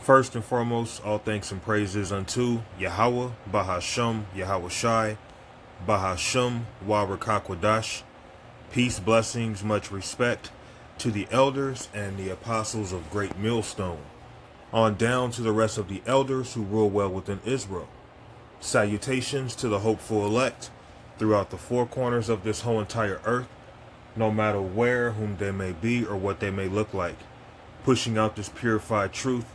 First and foremost, all thanks and praises unto Yahweh, Bahasham, Yahweh Shai, Bahasham, Wawakakwadash. Peace, blessings, much respect to the elders and the apostles of Great Millstone, on down to the rest of the elders who rule well within Israel. Salutations to the hopeful elect throughout the four corners of this whole entire earth, no matter where, whom they may be, or what they may look like, pushing out this purified truth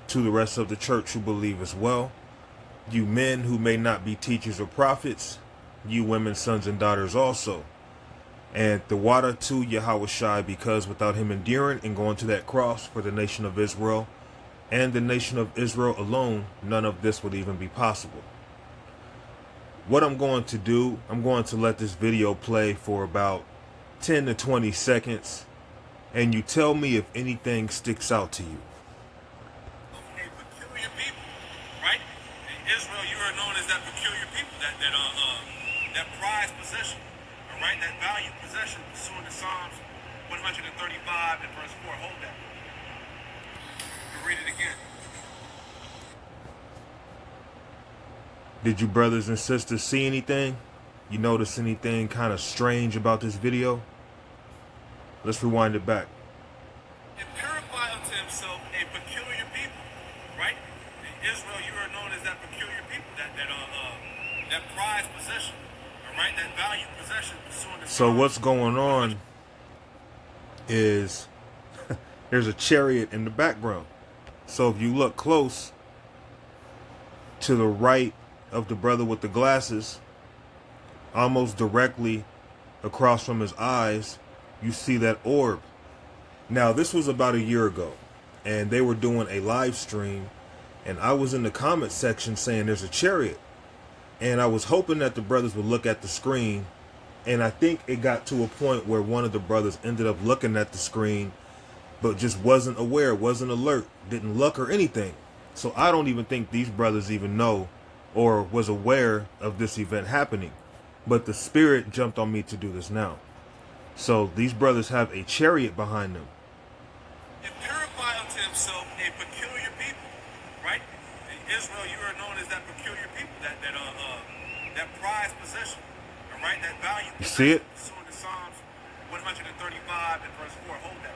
to the rest of the church who believe as well. You men who may not be teachers or prophets, you women, sons and daughters also. And the water to Yahweh Shai, because without him enduring and going to that cross for the nation of Israel and the nation of Israel alone, none of this would even be possible. What I'm going to do, I'm going to let this video play for about 10 to 20 seconds, and you tell me if anything sticks out to you. A peculiar people, right? In Israel, you are known as that peculiar people, that prized possession, all right? That valued possession, pursuant to Psalms 135 and verse 4. Hold that. We'll read it again. Did you brothers and sisters see anything? You notice anything kind of strange about this video? Let's rewind it back. And purify unto himself a peculiar people, right? In Israel, you are known as that peculiar people, that prized possession, all right? That valued possession. So what's going on is there's a chariot in the background. So if you look close to the right of the brother with the glasses, almost directly across from his eyes, you see that orb. Now, this was about a year ago, and they were doing a live stream, and I was in the comment section saying there's a chariot, and I was hoping that the brothers would look at the screen, and I think it got to a point where one of the brothers ended up looking at the screen, but just wasn't aware, wasn't alert, didn't look or anything. So I don't even think these brothers even know or was aware of this event happening, but the spirit jumped on me to do this now. So these brothers have a chariot behind them. And purify unto himself a peculiar people, right? In Israel, you are known as that peculiar people, that prized possession, all right? That valued possession. You see it? To Psalms 135 and verse 4. Hold that.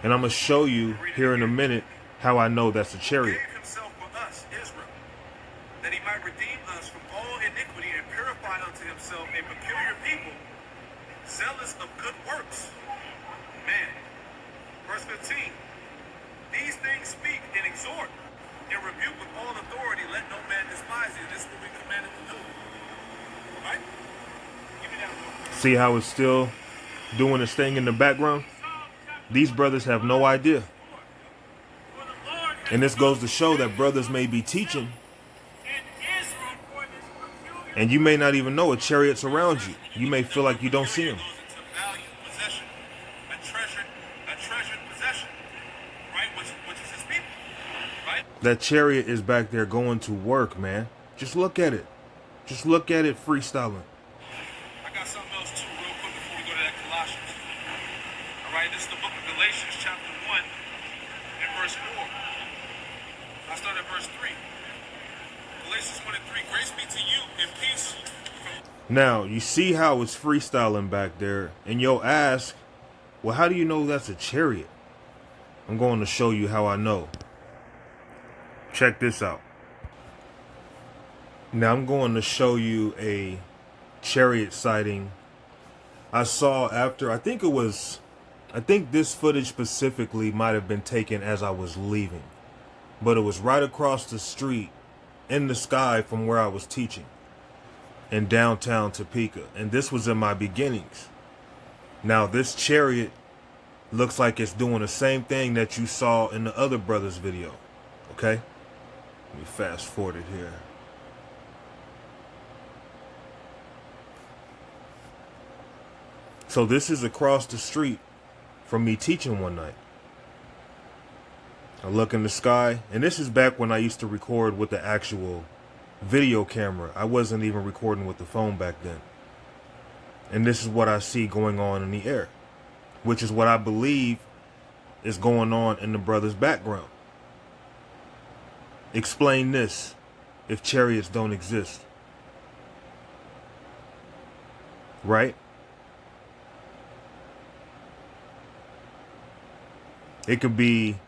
And I'm going to show you here in a minute how I know that's a chariot. Gave himself for us, Israel, that he might redeem us from all iniquity and purify unto himself a peculiar people, zealous of good works. Man. Verse 15. These things speak and exhort and rebuke with all authority. Let no man despise you. This is what we commanded to do. Right? Give me that. See how it's still doing its thing in the background? These brothers have no idea. And this goes to show that brothers may be teaching, and you may not even know a chariot's around you. You may feel like you don't see him. That chariot is back there going to work, man. Just look at it. Just look at it freestyling. I got something else too, real quick before we go to that Colossians. All right, this is the book of Galatians, chapter 1, and verse 4. I start at verse 3. Galatians 1 and 3. Grace be to you and peace. Now, you see how it's freestyling back there, and you'll ask, well, how do you know that's a chariot? I'm going to show you how I know. Check this out. Now I'm going to show you a chariot sighting I saw after, I think this footage specifically might have been taken as I was leaving, but it was right across the street in the sky from where I was teaching in downtown Topeka. And this was in my beginnings. Now this chariot looks like it's doing the same thing that you saw in the other brother's video. Okay? Let me fast forward it here. So this is across the street from me teaching one night. I look in the sky, and this is back when I used to record with the actual video camera. I wasn't even recording with the phone back then. And this is what I see going on in the air, which is what I believe is going on in the brother's background. Explain this if chariots don't exist. Right? It could be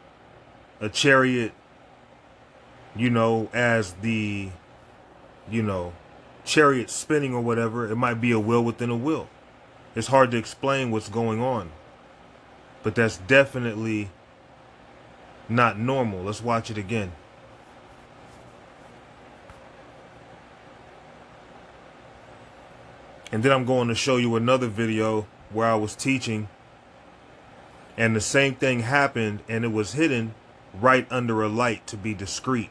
a chariot, as the, chariot spinning or whatever. It might be a wheel within a wheel. It's hard to explain what's going on. But that's definitely not normal. Let's watch it again. And then I'm going to show you another video where I was teaching and the same thing happened, and it was hidden right under a light to be discreet.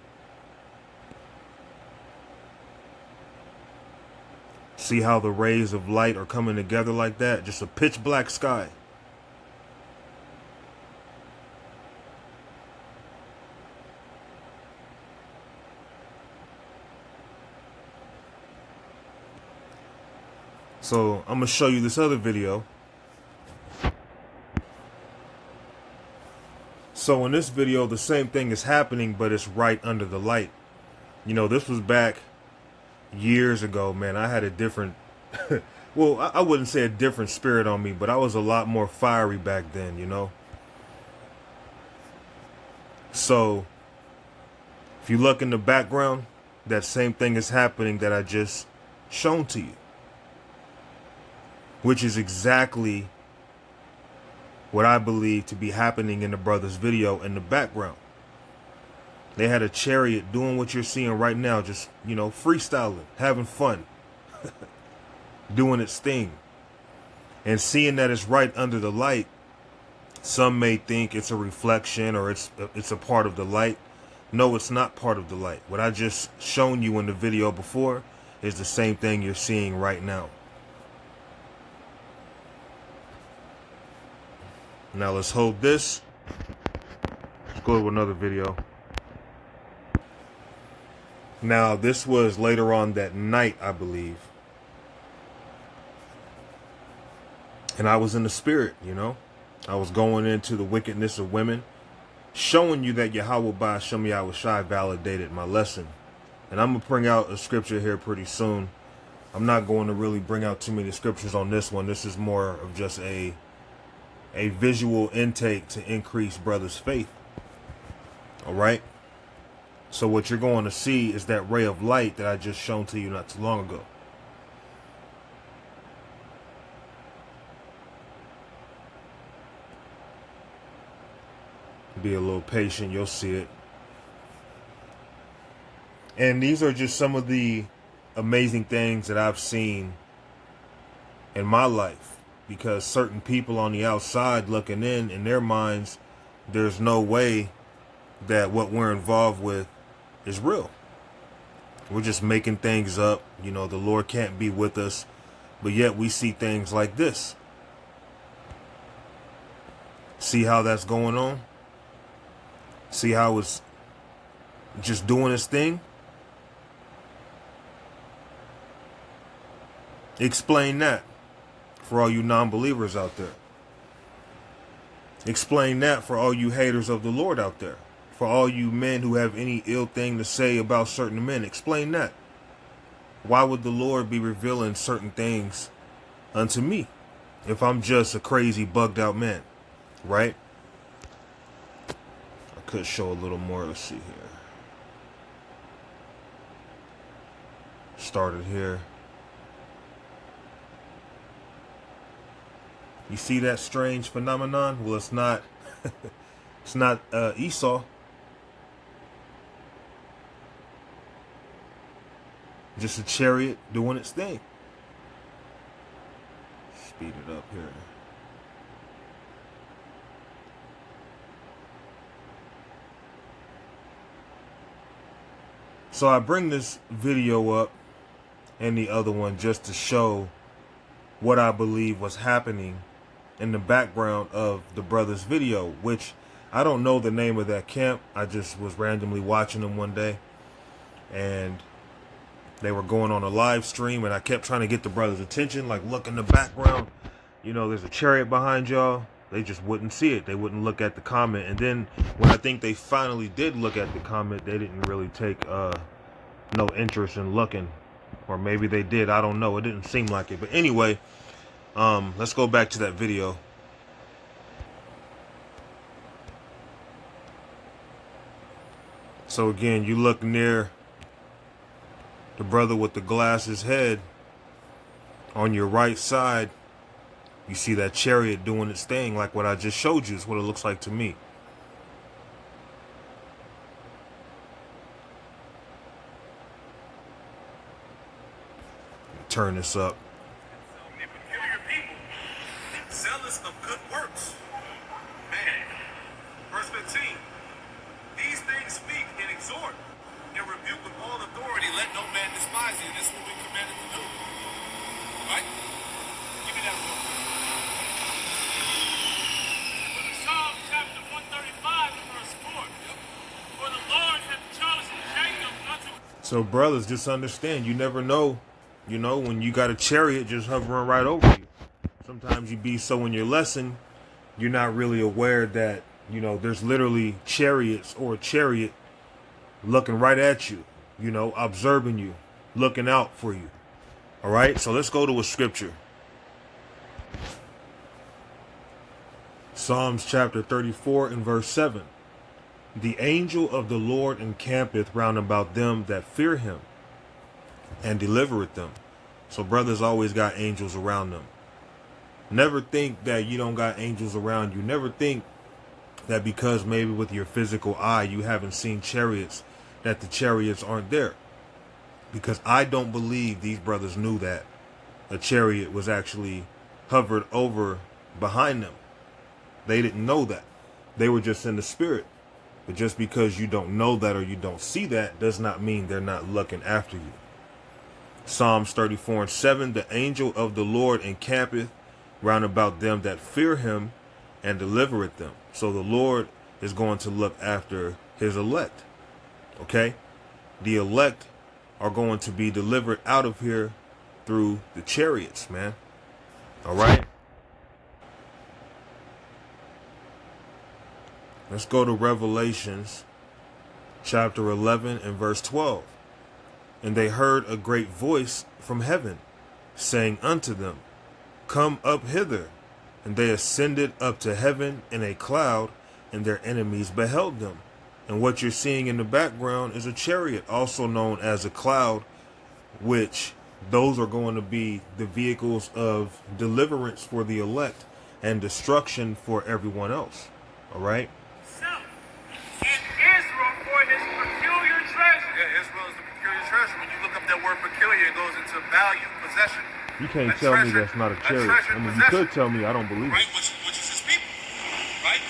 See how the rays of light are coming together like that? Just a pitch black sky. So I'm going to show you this other video. So in this video, the same thing is happening, but it's right under the light. This was back years ago, man. I had a different, well, I wouldn't say a different spirit on me, but I was a lot more fiery back then, So if you look in the background, that same thing is happening that I just shown to you, which is exactly what I believe to be happening in the brother's video in the background. They had a chariot doing what you're seeing right now, just, freestyling, having fun, doing its thing. And seeing that it's right under the light, some may think it's a reflection or it's a part of the light. No, it's not part of the light. What I just shown you in the video before is the same thing you're seeing right now. Now let's hold this. Let's go to another video. Now this was later on that night, I believe. And I was in the spirit, I was going into the wickedness of women, showing you that Yahweh Ba'ashem Yahushai validated my lesson. And I'm going to bring out a scripture here pretty soon. I'm not going to really bring out too many scriptures on this one. This is more of just a visual intake to increase brothers' faith. All right. So what you're going to see is that ray of light that I just shown to you not too long ago. Be a little patient. You'll see it. And these are just some of the amazing things that I've seen in my life. Because certain people on the outside looking in their minds, there's no way that what we're involved with is real. We're just making things up. The Lord can't be with us. But yet we see things like this. See how that's going on? See how it's just doing its thing? Explain that. For all you non-believers out there. Explain that for all you haters of the Lord out there. For all you men who have any ill thing to say about certain men. Explain that. Why would the Lord be revealing certain things unto me if I'm just a crazy bugged out man? Right? I could show a little more. Let's see here. Started here. You see that strange phenomenon? Well, it's not it's not Esau. Just a chariot doing its thing. Speed it up here. So I bring this video up and the other one just to show what I believe was happening in the background of the brother's video, which I don't know the name of that camp. I just was randomly watching them one day and they were going on a live stream and I kept trying to get the brother's attention, like, look in the background, there's a chariot behind y'all. They just wouldn't see it. They wouldn't look at the comment. And then when I think they finally did look at the comment, they didn't really take no interest in looking. Or maybe they did. I don't know. It didn't seem like it. But anyway, let's go back to that video. So again, you look near the brother with the glasses head. On your right side, you see that chariot doing its thing, like what I just showed you is what it looks like to me. Turn this up. A peculiar people, zealous of good works. Man. Verse 15. These things speak and exhort and rebuke with all authority. Let no man despise you. This is what we commanded to do. Right? Give me that real quick. Psalm chapter 135 verse 4. For the Lord hath chosen Jacob unto. So brothers, just understand, you never know, you know, when you got a chariot just hovering right over you. Sometimes you be so in your lesson, you're not really aware that, you know, there's literally chariots or a chariot looking right at you, you know, observing you, looking out for you. All right, so let's go to a scripture. Psalms chapter 34 and verse 7. The angel of the Lord encampeth round about them that fear him, and delivereth them. So brothers always got angels around them. Never think that you don't got angels around you. Never think that because maybe with your physical eye you haven't seen chariots, that the chariots aren't there. Because I don't believe these brothers knew that a chariot was actually hovered over behind them. They didn't know that. They were just in the spirit. But just because you don't know that or you don't see that does not mean they're not looking after you. Psalms 34 and 7, the angel of the Lord encampeth round about them that fear him and delivereth them. So the Lord is going to look after his elect. Okay? The elect are going to be delivered out of here through the chariots, man. All right? Let's go to Revelations chapter 11 and verse 12. And they heard a great voice from heaven, saying unto them, Come up hither. And they ascended up to heaven in a cloud, and their enemies beheld them. And what you're seeing in the background is a chariot, also known as a cloud, which those are going to be the vehicles of deliverance for the elect and destruction for everyone else. All right? And Israel for his peculiar treasure. Yeah, Israel is the peculiar treasure. When you look up that word peculiar, it goes into value, possession. You can't A tell me treasure- that's not a a chariot. treasured I mean, you possession. could tell me, I don't believe Right, it. which is his people. Right?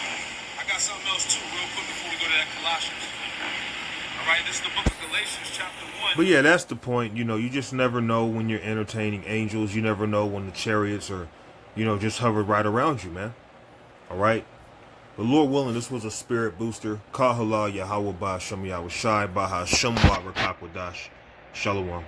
I got something else too, real quick before we go to that Colossians. All right, this is the book of Galatians, chapter 1. But yeah, that's the point. You know, you just never know when you're entertaining angels. You never know when the chariots are, you know, just hovered right around you, man. All right? But Lord willing, this was a spirit booster. Kahala Yahweh Ba Shem Yahweh Shai Baha Shem Wa Rakakwadash. Shalom.